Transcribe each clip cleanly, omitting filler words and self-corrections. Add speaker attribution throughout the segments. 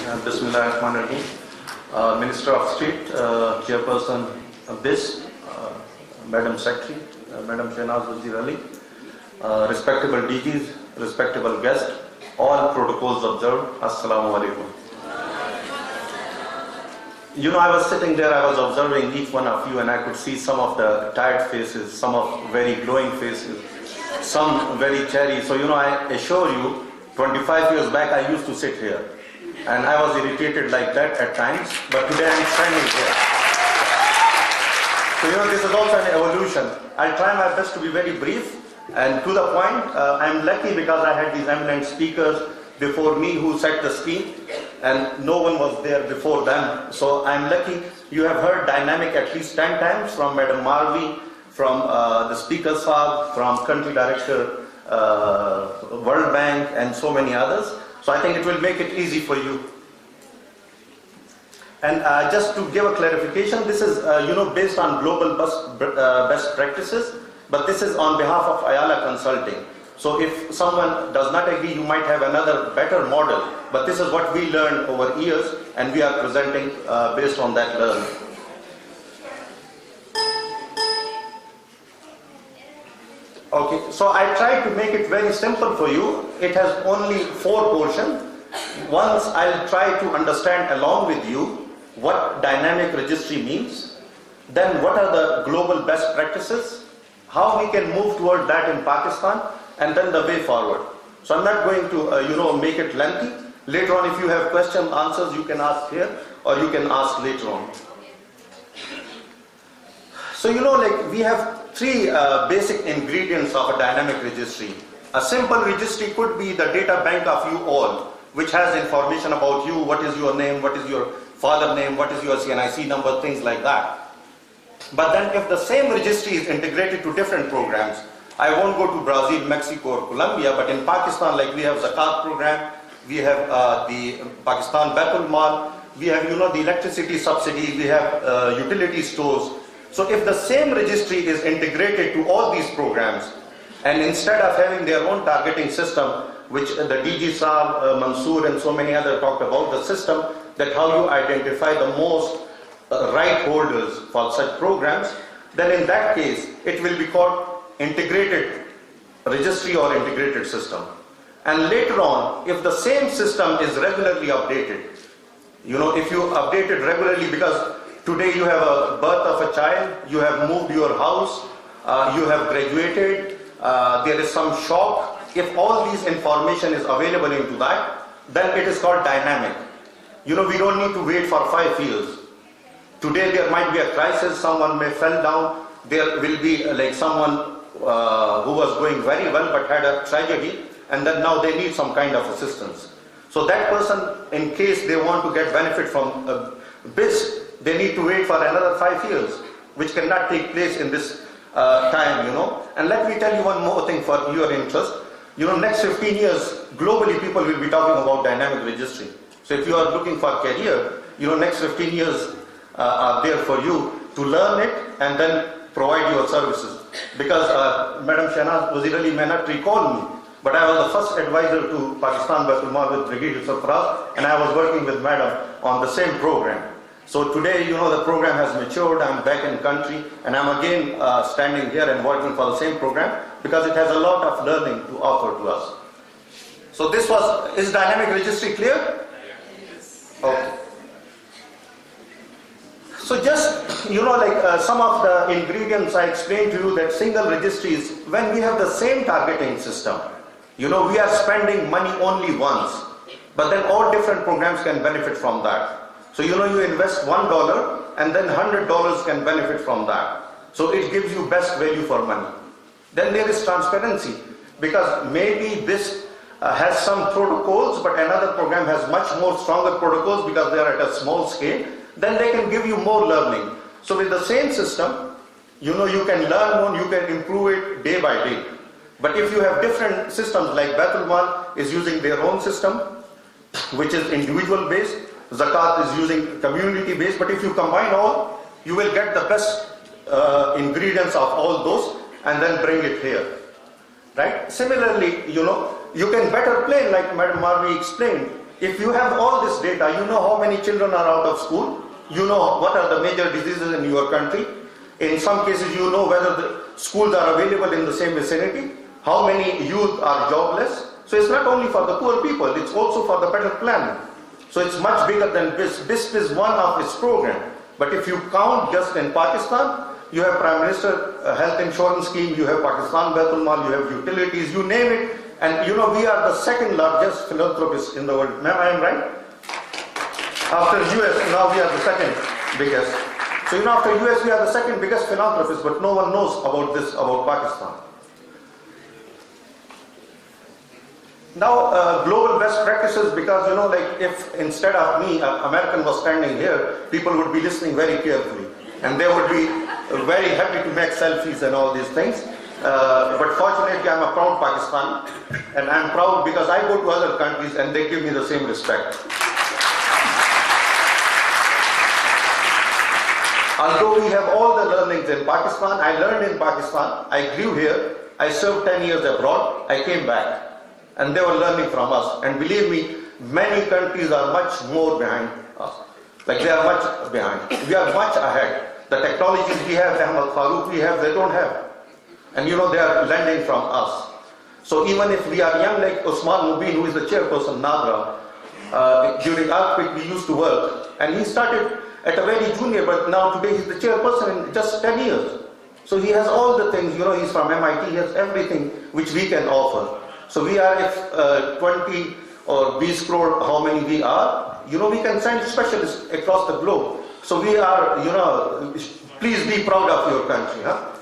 Speaker 1: Bismillahirrahmanirrahim. Minister of State, Chairperson BIS, Madam Secretary, Madam Shahnaz Wazir Ali, respectable DGs, respectable guests, all protocols observed. Assalamu alaikum. You know, I was sitting there, I was observing each one of you, and I could see some of the tired faces, some of very glowing faces, some very cherry. So, you know, I assure you, 25 years back, I used to sit here. And I was irritated like that at times, but today I'm standing here. So, you know, this is also an evolution. I'll try my best to be very brief and to the point. I'm lucky because I had these eminent speakers before me who set the scene, and no one was there before them. So I'm lucky. You have heard dynamic at least 10 times from Madam Marvi, from the Speaker Saab, from Country Director, World Bank, and so many others. So I think it will make it easy for you. And just to give a clarification, this is you know, based on global best practices, but this is on behalf of Ayala Consulting. So if someone does not agree, you might have another better model, but this is what we learned over years, and we are presenting based on that learning. Okay, so I tried to make it very simple for you. It has only 4 portions. Once I'll try to understand along with you what dynamic registry means, then what are the global best practices, how we can move toward that in Pakistan, and then the way forward. So I'm not going to you know, make it lengthy. Later on, if you have questions, answers, you can ask here or you can ask later on. So, you know, like we have 3 basic ingredients of a dynamic registry. A simple registry could be the data bank of you all, which has information about you, what is your name, what is your father name, what is your CNIC number, things like that. But then if the same registry is integrated to different programs, I won't go to Brazil, Mexico or Colombia, but in Pakistan, like we have Zakat program, we have the Pakistan Baitul Mal, we have, you know, the electricity subsidy, we have utility stores. So if the same registry is integrated to all these programs, and instead of having their own targeting system, which the DG Saab, Mansoor and so many others talked about, the system that how you identify the most right holders for such programs, then in that case, it will be called integrated registry or integrated system. And later on, if the same system is regularly updated, you know, if you update it regularly, because today you have a birth of a child, you have moved your house, you have graduated, there is some shock. If all these information is available into that, then it is called dynamic. You know, we don't need to wait for 5 years. Today there might be a crisis, someone may fall down, there will be like someone who was going very well but had a tragedy, and then now they need some kind of assistance. So that person, in case they want to get benefit from BIS, they need to wait for another 5 years, which cannot take place in this time, you know. And let me tell you one more thing for your interest. You know, next 15 years, globally people will be talking about dynamic registry. So if you are looking for career, you know, next 15 years are there for you to learn it and then provide your services. Because Madam Shahnaz Wazir Ali may not recall me, but I was the first advisor to Pakistan Baitul Mal with Brigadier Sarfaraz, and I was working with Madam on the same program. So today, you know, the program has matured, I'm back in country, and I'm again standing here and working for the same program because it has a lot of learning to offer to us. So this was, is dynamic registry clear? Okay. So just, you know, like some of the ingredients I explained to you, that single registries, when we have the same targeting system, you know, we are spending money only once, but then all different programs can benefit from that. So, you know, you invest $1 and then $100 can benefit from that. So it gives you best value for money. Then there is transparency, because maybe this has some protocols, but another program has much more stronger protocols because they are at a small scale. Then they can give you more learning. So with the same system, you know, you can learn more, you can improve it day by day. But if you have different systems, like Baitul Mal is using their own system, which is individual based, Zakat is using community based, but if you combine all, you will get the best ingredients of all those and then bring it here. Right? Similarly, you know, you can better plan, like Madam Marvi explained, if you have all this data, you know how many children are out of school, you know what are the major diseases in your country. In some cases, you know whether the schools are available in the same vicinity, how many youth are jobless. So it's not only for the poor people, it's also for the better planning. So it's much bigger than BISP. BISP is one of its program. But if you count just in Pakistan, you have Prime Minister Health Insurance Scheme, you have Pakistan Baitul Mal, you have utilities, you name it. And you know, we are the second largest philanthropist in the world. Ma'am, I am right? After US, now we are the second biggest. So you know, after US, we are the second biggest philanthropist, but no one knows about this, about Pakistan. Now, global best practices, because you know, like if instead of me, an American was standing here, people would be listening very carefully. And they would be very happy to make selfies and all these things. But fortunately, I'm a proud Pakistani, and I'm proud because I go to other countries and they give me the same respect. Although we have all the learnings in Pakistan, I learned in Pakistan, I grew here, I served 10 years abroad, I came back. And they were learning from us. And believe me, many countries are much more behind us. Like they are much behind. We are much ahead. The technologies we have, Farooq we have, they don't have. And you know, they are learning from us. So even if we are young, like Usman Mubin, who is the chairperson, Nadra, during earthquake we used to work. And he started at a very junior, but now today he's the chairperson in just 10 years. So he has all the things, you know, he's from MIT, he has everything which we can offer. So we are, if 20 or 20 crore, how many we are, you know, we can send specialists across the globe. So we are, you know, please be proud of your country. Huh?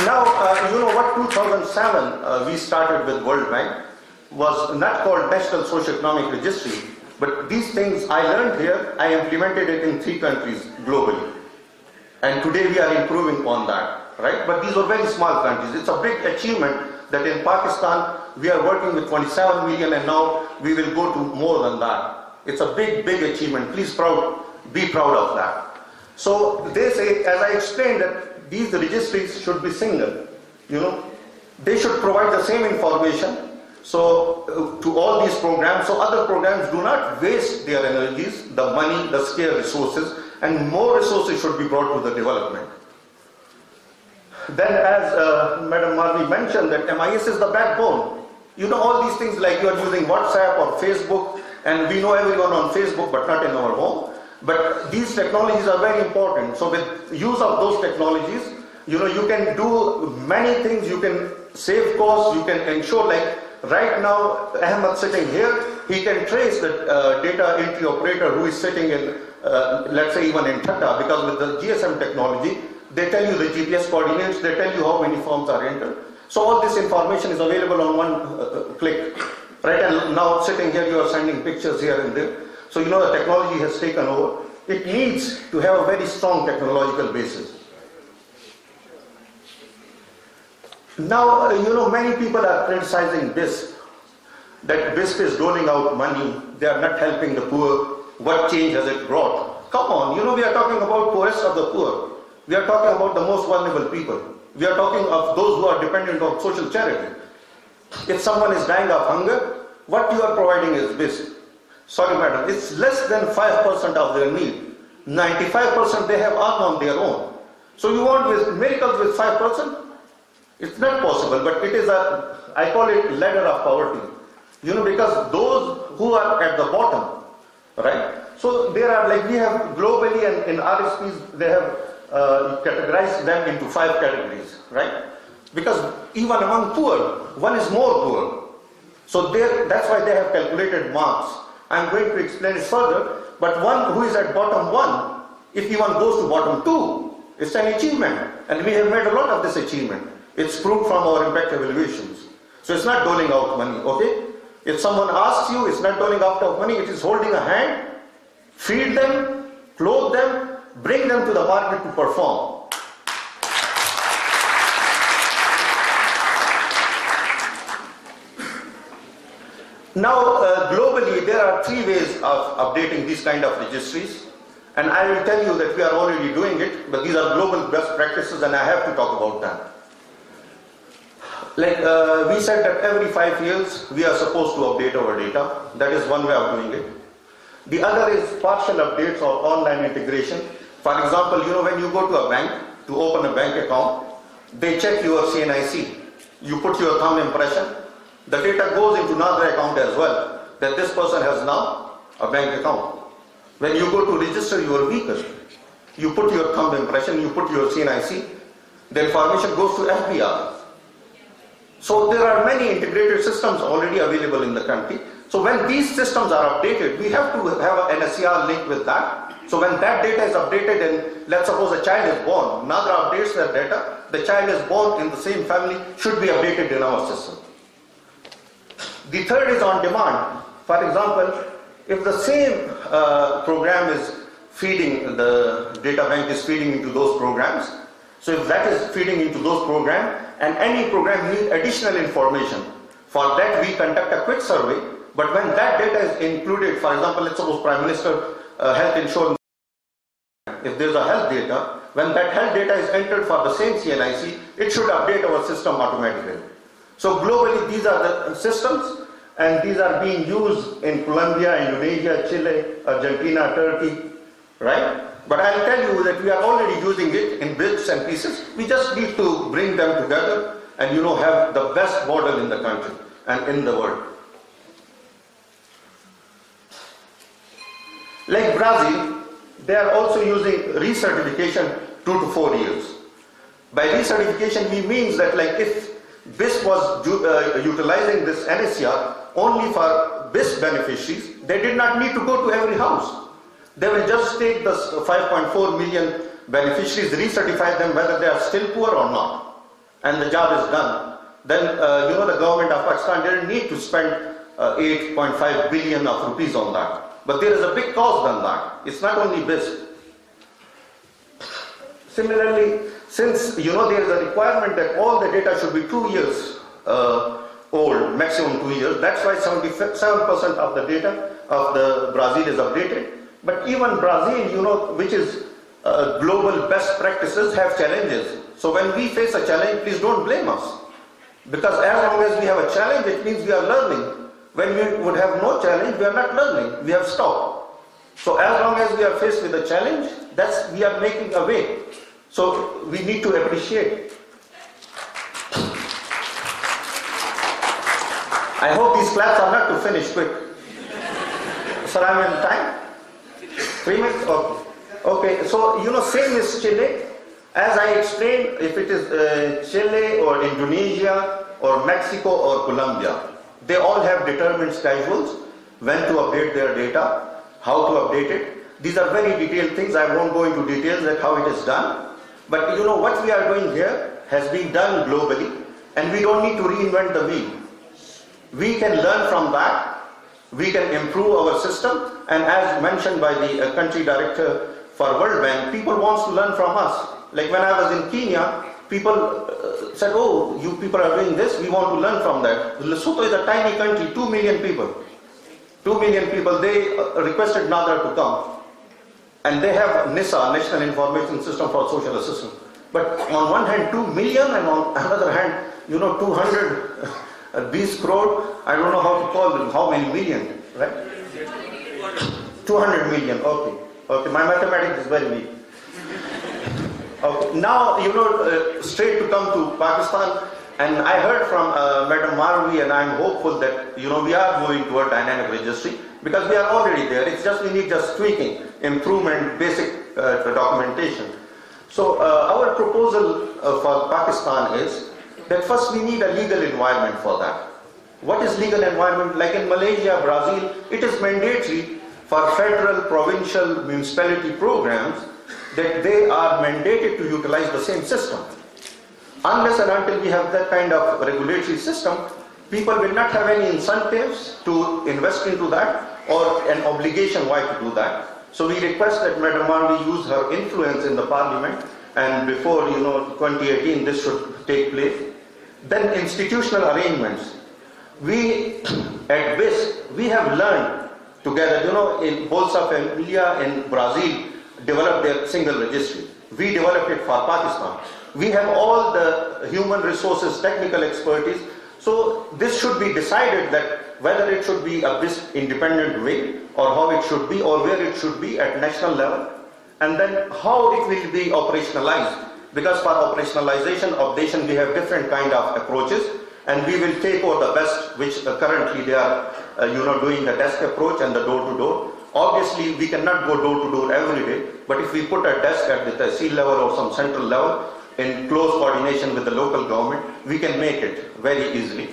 Speaker 1: Now, you know what, 2007 we started with World Bank was not called National Socio Economic Registry, but these things I learned here, I implemented it in 3 countries globally. And today we are improving on that, right? But these are very small countries. It's a big achievement that in Pakistan we are working with 27 million and now we will go to more than that. It's a big, big achievement. Please be proud of that. So they say, as I explained, that these registries should be single, you know. They should provide the same information so to all these programs, so other programs do not waste their energies, the money, the scarce resources, and more resources should be brought to the development. Then as Madam Marvi mentioned, that MIS is the backbone. You know, all these things, like you are using WhatsApp or Facebook, and we know everyone on Facebook but not in our home. But these technologies are very important. So with use of those technologies, you know, you can do many things. You can save costs, you can ensure, like right now, Ahmed sitting here, he can trace the data entry operator who is sitting in, let's say even in Tata, because with the GSM technology, they tell you the GPS coordinates, they tell you how many forms are entered. So all this information is available on one click, right? And now sitting here, you are sending pictures here and there. So you know the technology has taken over. It needs to have a very strong technological basis. Now, you know, many people are criticizing BISP, that BISP is doling out money, they are not helping the poor. What change has it brought? Come on, you know, we are talking about poorest of the poor. We are talking about the most vulnerable people. We are talking of those who are dependent on social charity. If someone is dying of hunger, what you are providing is BISP. Sorry madam, it's less than 5% of their need. 95% they have earned on their own. So you want with miracles with 5%? It's not possible, but it is a, I call it ladder of poverty. You know, because those who are at the bottom, right? So there are, like we have globally and in RSPs, they have categorized them into 5 categories, right? Because even among poor, one is more poor. So that's why they have calculated marks. I'm going to explain it further, but one who is at bottom 1, if he one goes to bottom 2, it's an achievement. And we have made a lot of this achievement. It's proved from our impact evaluations. So it's not doling out money, okay? If someone asks you, it's not doling out of money, it is holding a hand, feed them, clothe them, bring them to the market to perform. Now, globally, there are 3 ways of updating these kind of registries. And I will tell you that we are already doing it, but these are global best practices and I have to talk about them. Like we said that every 5 years we are supposed to update our data. That is one way of doing it. The other is partial updates or online integration. For example, when you go to a bank to open a bank account, they check your CNIC. You put your thumb impression. The data goes into another account as well, that this person has now a bank account. When you go to register your vehicle, you put your thumb impression, you put your CNIC, the information goes to FBR. So there are many integrated systems already available in the country. So when these systems are updated, we have to have an NSCR link with that. So when that data is updated, and let's suppose a child is born, NADRA updates that data, the child is born in the same family, should be updated in our system. The third is on demand. For example, if the same program is feeding, the data bank is feeding into those programs, so if that is feeding into those programs, and any program needs additional information, for that we conduct a quick survey, but when that data is included, for example, let's suppose Prime Minister health insurance, if there's a health data, when that health data is entered for the same CNIC, it should update our system automatically. So globally, these are the systems, and these are being used in Colombia, Indonesia, Chile, Argentina, Turkey, right? But I'll tell you that we are already using it in bits and pieces. We just need to bring them together and have the best model in the country and in the world. Like Brazil, they are also using recertification 2 to 4 years. By recertification, we means that like if BIS was utilizing this NSCR only for BIS beneficiaries, they did not need to go to every house. They will just take the 5.4 million beneficiaries, recertify them whether they are still poor or not, and the job is done. Then the government of Pakistan didn't need to spend 8.5 billion of rupees on that. But there is a big cost on that. It's not only BIS. Similarly, since there is a requirement that all the data should be 2 years old, maximum 2 years, that's why 77% of the data of the Brazil is updated. But even Brazil, which is global best practices, have challenges. So when we face a challenge, please don't blame us. Because as long as we have a challenge, it means we are learning. When we would have no challenge, we are not learning. We have stopped. So as long as we are faced with a challenge, we are making a way. So we need to appreciate. I hope these claps are not to finish quick. Sir, I'm in time? 3 minutes? Okay. Okay, so same is Chile. As I explained, if it is Chile or Indonesia or Mexico or Colombia, they all have determined schedules when to update their data, how to update it. These are very detailed things. I won't go into details at how it is done. But what we are doing here has been done globally, and we don't need to reinvent the wheel. We can learn from that. We can improve our system, and as mentioned by the country director for World Bank, people want to learn from us. Like when I was in Kenya, people said, oh, you people are doing this, we want to learn from that. Lesotho is a tiny country, 2 million people. 2 million people, they requested NADRA to come. And they have NISA, National Information System for Social Assistance. But on one hand, 2 million, and on another hand, 200 these crore, I don't know how to call them, how many million, right? 200 million, okay. Okay, my mathematics is very weak. Okay, now, straight to come to Pakistan, and I heard from Madam Marvi, and I'm hopeful that, we are moving toward dynamic registry, because we are already there. It's just, we need just tweaking, improvement, basic documentation. So, our proposal for Pakistan is that first we need a legal environment for that. What is legal environment? Like in Malaysia, Brazil, it is mandatory for federal, provincial, municipality programs that they are mandated to utilize the same system. Unless and until we have that kind of regulatory system, people will not have any incentives to invest into that or an obligation why to do that. So we request that Madam Marvi use her influence in the parliament, and before 2018 this should take place. Then institutional arrangements. We at BIS, we have learned together, in Bolsa Familia in Brazil developed their single registry. We developed it for Pakistan. We have all the human resources, technical expertise. So this should be decided that whether it should be a BISP independent way or how it should be or where it should be at national level, and then how it will be operationalized. Because for operationalization, updation, we have different kind of approaches, and we will take over the best, which currently they are doing the desk approach and the door-to-door. Obviously, we cannot go door-to-door every day, but if we put a desk at the tehsil level or some central level, in close coordination with the local government, we can make it very easily.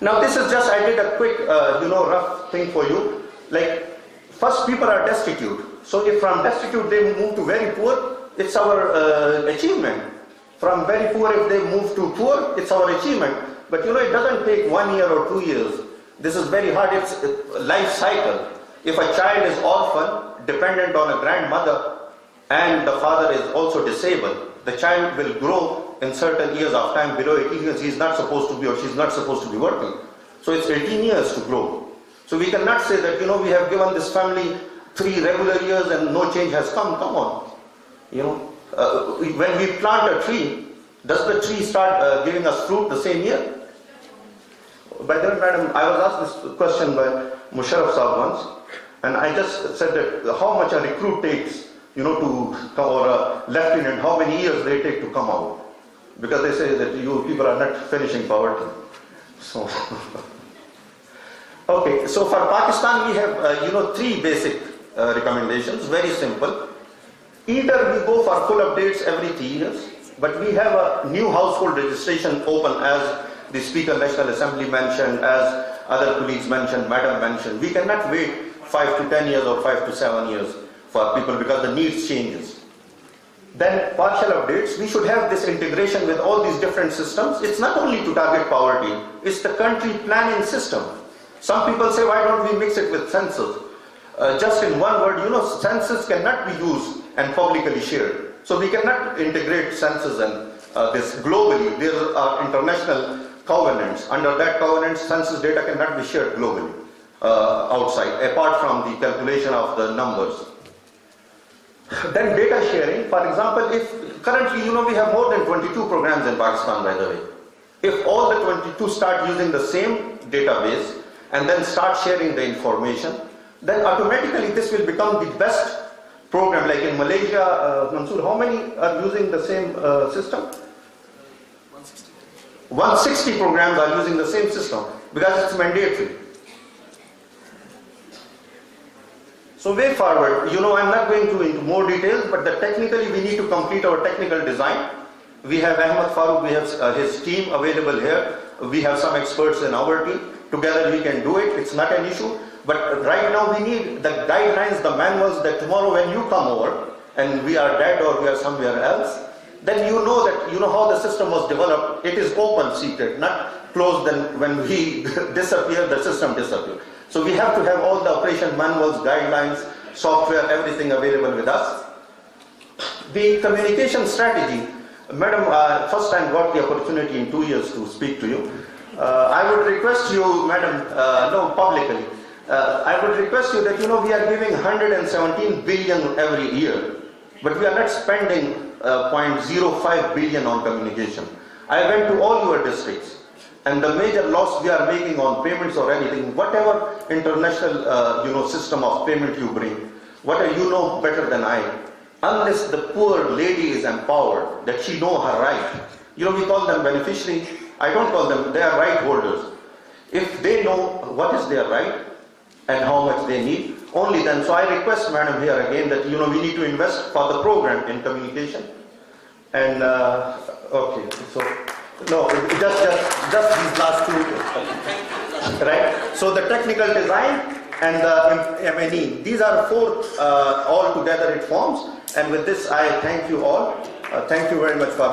Speaker 1: Now this is just, I did a quick, rough thing for you. Like, first people are destitute. So if from destitute they move to very poor, it's our achievement. From very poor, if they move to poor, it's our achievement. But it doesn't take 1 year or 2 years. This is very hard, it's a life cycle. If a child is orphan, dependent on a grandmother, and the father is also disabled, the child will grow in certain years of time. Below 18 years, he's not supposed to be or she's not supposed to be working. So it's 18 years to grow. So we cannot say that, we have given this family 3 regular years and no change has come. Come on. When we plant a tree, does the tree start giving us fruit the same year? By the way, madam, I was asked this question by Musharraf Saab once, and I just said that how much a recruit takes, to come, or a lieutenant, how many years they take to come out. Because they say that you people are not finishing poverty. So, okay, so for Pakistan we have, 3 basic recommendations, very simple. Either we go for full updates every 3 years, but we have a new household registration open, as the Speaker National Assembly mentioned, as other colleagues mentioned, Madam mentioned. We cannot wait 5 to 10 years or 5 to 7 years for people because the needs changes. Then partial updates, we should have this integration with all these different systems. It's not only to target poverty, it's the country planning system. Some people say, why don't we mix it with census? Just in one word, census cannot be used and publicly shared. So we cannot integrate census and this globally. There are international covenants. Under that covenant, census data cannot be shared globally outside, apart from the calculation of the numbers. Then data sharing, for example, if currently, we have more than 22 programs in Pakistan, by the way. If all the 22 start using the same database and then start sharing the information, then automatically this will become the best program. Like in Malaysia, Mansoor, how many are using the same system? 160 programs are using the same system because it's mandatory. So way forward, I'm not going into more details, but technically we need to complete our technical design. We have Ahmed Farooq, we have his team available here. We have some experts in our team. Together we can do it, it's not an issue. But right now we need the guidelines, the manuals, that tomorrow when you come over and we are dead or we are somewhere else, then you know that, how the system was developed. It is open secret, not closed. Then when we disappear, the system disappears. So we have to have all the operation manuals, guidelines, software, everything available with us. The communication strategy, madam, first time got the opportunity in 2 years to speak to you. I would request you, madam, publicly, I would request you that, we are giving 117 billion every year, but we are not spending 0.05 billion on communication. I went to all your districts, and the major loss we are making on payments or anything, whatever international system of payment you bring, whatever better than I, unless the poor lady is empowered, that she know her right. We call them beneficiaries. I don't call them, they are right holders. If they know what is their right and how much they need, only then. So I request, madam, here again that we need to invest for the program in communication. And okay, so no, just these last 2, right? So the technical design and the M&E, these are 4 all together it forms. And with this, I thank you all. Thank you very much for